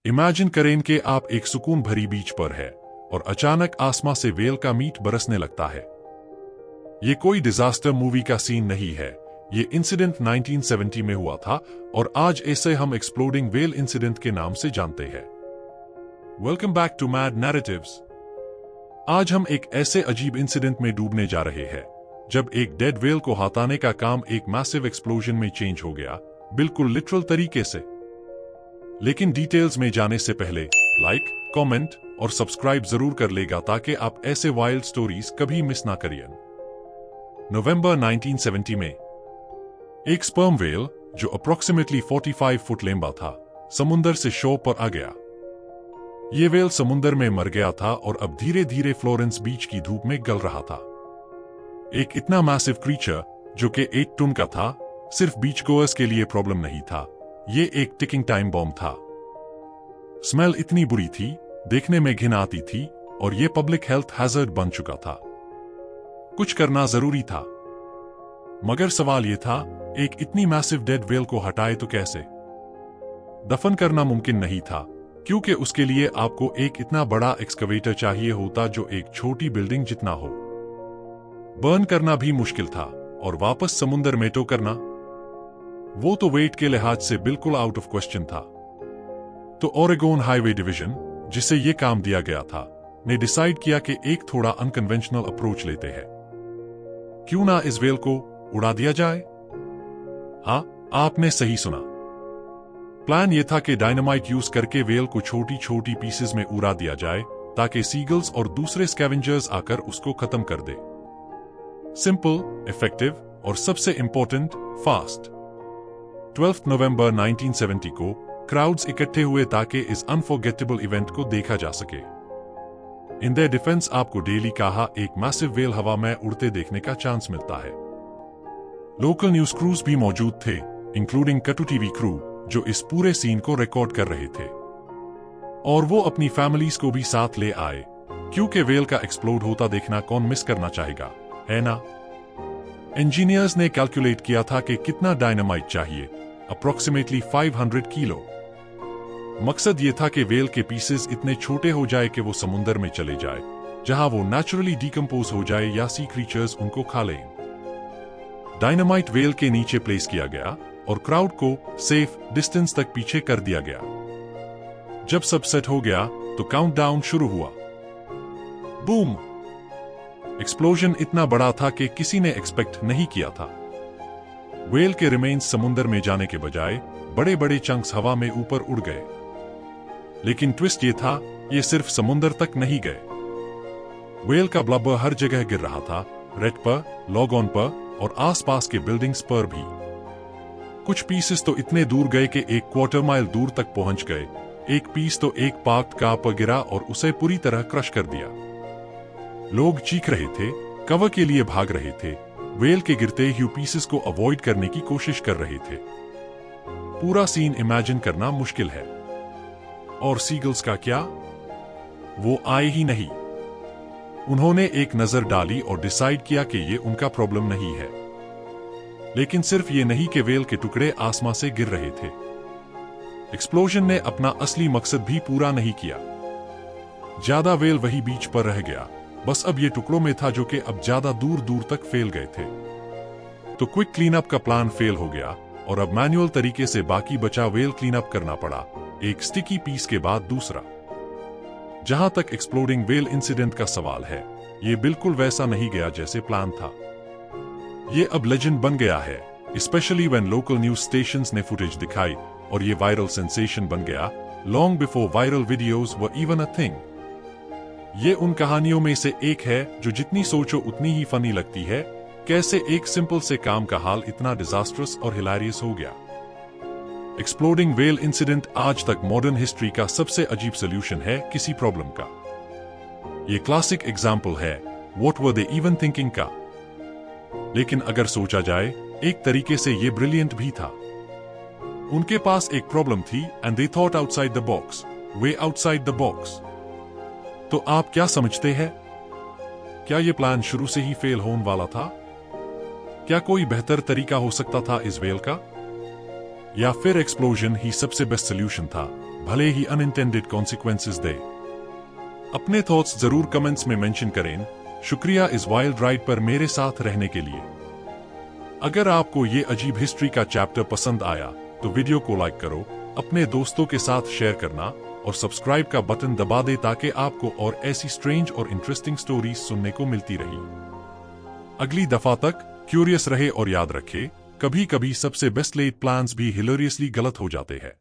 Imagine करें कि आप एक सुकून भरी बीच पर है और अचानक आसमां से वेल का मीट बरसने लगता है। ये कोई डिजास्टर मूवी का सीन नहीं है, ये इंसिडेंट 1970 में हुआ था और आज इसे हम एक्सप्लोडिंग वेल इंसिडेंट के नाम से जानते हैं। Welcome back to Mad Narratives. आज हम एक ऐसे अजीब इंसिडेंट में डूबने जा रहे हैं जब एक डेड वेल को हटाने का काम एक मैसिव एक्सप्लोजन में चेंज हो गया, बिल्कुल लिटरल तरीके से। लेकिन डिटेल्स में जाने से पहले लाइक, कमेंट और सब्सक्राइब जरूर कर लेगा ताकि आप ऐसे वाइल्ड स्टोरीज कभी मिस ना करिए। नवंबर 1970 में एक स्पर्म वेल जो अप्रोक्सीमेटली 45 फुट लंबा था, समुंदर से शोर पर आ गया। ये वेल समुंदर में मर गया था और अब धीरे धीरे फ्लोरेंस बीच की धूप में गल रहा था। एक इतना मैसिव क्रीचर जो कि 8 टन का था, सिर्फ बीच गोअर्स के लिए प्रॉब्लम नहीं था, ये एक टिकिंग टाइम बॉम्ब था। स्मेल इतनी बुरी थी, देखने में घिन आती थी और ये पब्लिक हेल्थ हैजर्ड बन चुका था। कुछ करना जरूरी था, मगर सवाल यह था, एक इतनी मैसिव डेड वेल को हटाए तो कैसे? दफन करना मुमकिन नहीं था क्योंकि उसके लिए आपको एक इतना बड़ा एक्सकवेटर चाहिए होता जो एक छोटी बिल्डिंग जितना हो। बर्न करना भी मुश्किल था और वापस समुंदर में टो करना, वो तो वेट के लिहाज से बिल्कुल आउट ऑफ क्वेश्चन था। तो ओरेगोन हाईवे डिवीजन, जिसे ये काम दिया गया था, ने डिसाइड किया कि एक थोड़ा अनकन्वेंशनल अप्रोच लेते हैं। क्यों ना इस वेल को उड़ा दिया जाए? हाँ, आपने सही सुना। प्लान यह था कि डायनामाइट यूज करके वेल को छोटी छोटी पीसेस में उड़ा दिया जाए ताकि सीगल्स और दूसरे स्कैवेंजर्स आकर उसको खत्म कर दे। सिंपल, इफेक्टिव और सबसे इंपॉर्टेंट, फास्ट। 12 नवंबर 1970 को क्राउड्स इकट्ठे हुए ताकि इस अनफॉरगेटेबल इवेंट को देखा जा सके। इन देयर डिफेंस, आपको डेली कहा एक मैसिव वेल हवा में उड़ते देखने का चांस मिलता है। लोकल न्यूज क्रूज भी मौजूद थे, इंक्लूडिंग कटु टीवी क्रू, जो इस पूरे सीन को रिकॉर्ड कर रहे थे। और वो अपनी फैमिलीज को भी साथ ले आए, क्योंकि वेल का एक्सप्लोड होता देखना कौन मिस करना चाहेगा, है ना? इंजीनियर्स ने कैलकुलेट किया था कि कितना डायनामाइट चाहिए, अप्रोक्सीमेटली 500 किलो। मकसद ये था कि वेल के पीसेस इतने छोटे हो जाए कि वो समुंदर में चले जाए, जहां वो नेचुरली डिकम्पोज हो जाए या सी क्रीचर्स उनको खा लें। डायनामाइट वेल के नीचे प्लेस किया गया और क्राउड को सेफ डिस्टेंस तक पीछे कर दिया गया। जब सब सेट हो गया तो काउंटडाउन शुरू हुआ। बूम! एक्सप्लोजन इतना बड़ा था कि किसी ने एक्सपेक्ट नहीं किया था। वेल के रिमेन्स समुंदर में जाने के बजाय बड़े बड़े चंक्स हवा में ऊपर उड़ गए। लेकिन ट्विस्ट ये था, ये सिर्फ समुंदर तक नहीं गए। वेल का ब्लबर हर जगह गिर रहा था, रेड पर, लॉगॉन पर और आसपास के बिल्डिंग्स पर भी। कुछ पीसेस तो इतने दूर गए कि 1/4 माइल दूर तक पहुंच गए। एक पीस तो एक पार्क्ड कार पर गिरा और उसे पूरी तरह क्रश कर दिया। लोग चीख रहे थे, कवर के लिए भाग रहे थे, वेल के गिरते हुए पीसेस को अवॉइड करने की कोशिश कर रहे थे। पूरा सीन इमेजिन करना मुश्किल है। और सीगल्स का क्या? वो आए ही नहीं। उन्होंने एक नजर डाली और डिसाइड किया कि ये उनका प्रॉब्लम नहीं है। लेकिन सिर्फ ये नहीं कि वेल के टुकड़े आसमां से गिर रहे थे। एक्सप्लोजन ने अपना असली मकसद भी पूरा नहीं किया। ज्यादा वेल वही बीच पर रह गया, बस अब ये टुकड़ों में था जो कि अब ज्यादा दूर दूर तक फैल गए थे। तो क्विक क्लीनअप का प्लान फेल हो गया और अब मैन्युअल तरीके से बाकी बचा वेल क्लीनअप करना पड़ा, एक स्टिकी पीस के बाद दूसरा। जहां तक एक्सप्लोडिंग वेल इंसिडेंट का सवाल है, ये बिल्कुल वैसा नहीं गया जैसे प्लान था। ये अब लेजेंड बन गया है, specially when local news stations ने फुटेज दिखाई और ये वायरल सेंसेशन बन गया, long before viral videos were even a thing. ये उन कहानियों में से एक है जो जितनी सोचो उतनी ही फनी लगती है, कैसे एक सिंपल से काम का हाल इतना डिजास्टरस और हिलारियस हो गया। एक्सप्लोडिंग वेल इंसिडेंट आज तक मॉडर्न हिस्ट्री का सबसे अजीब सोल्यूशन है किसी प्रॉब्लम का। ये क्लासिक एग्जाम्पल है what were they even thinking का। लेकिन अगर सोचा जाए, एक तरीके से ये ब्रिलियंट भी था। उनके पास एक प्रॉब्लम थी and they thought outside the box, way outside the box. तो आप क्या समझते हैं? क्या यह प्लान शुरू से ही फेल होने वाला था? क्या कोई बेहतर तरीका हो सकता था इस वेल का? या फिर एक्सप्लोजन ही सबसे बेस्ट सोल्यूशन था, भले ही अनइंटेंडेड कॉन्सिक्वेंसेस दे। अपने थॉट्स जरूर कमेंट्स में मेंशन करें। शुक्रिया इस वाइल्ड राइड पर मेरे साथ रहने के लिए। अगर आपको ये अजीब हिस्ट्री का चैप्टर पसंद आया तो वीडियो को लाइक करो, अपने दोस्तों के साथ शेयर करना और सब्सक्राइब का बटन दबा दे ताकि आपको और ऐसी स्ट्रेंज और इंटरेस्टिंग स्टोरीज सुनने को मिलती रही। अगली दफा तक क्यूरियस रहे और याद रखे, कभी कभी सबसे बेस्ट लेड प्लान्स भी हिलेरियसली गलत हो जाते हैं।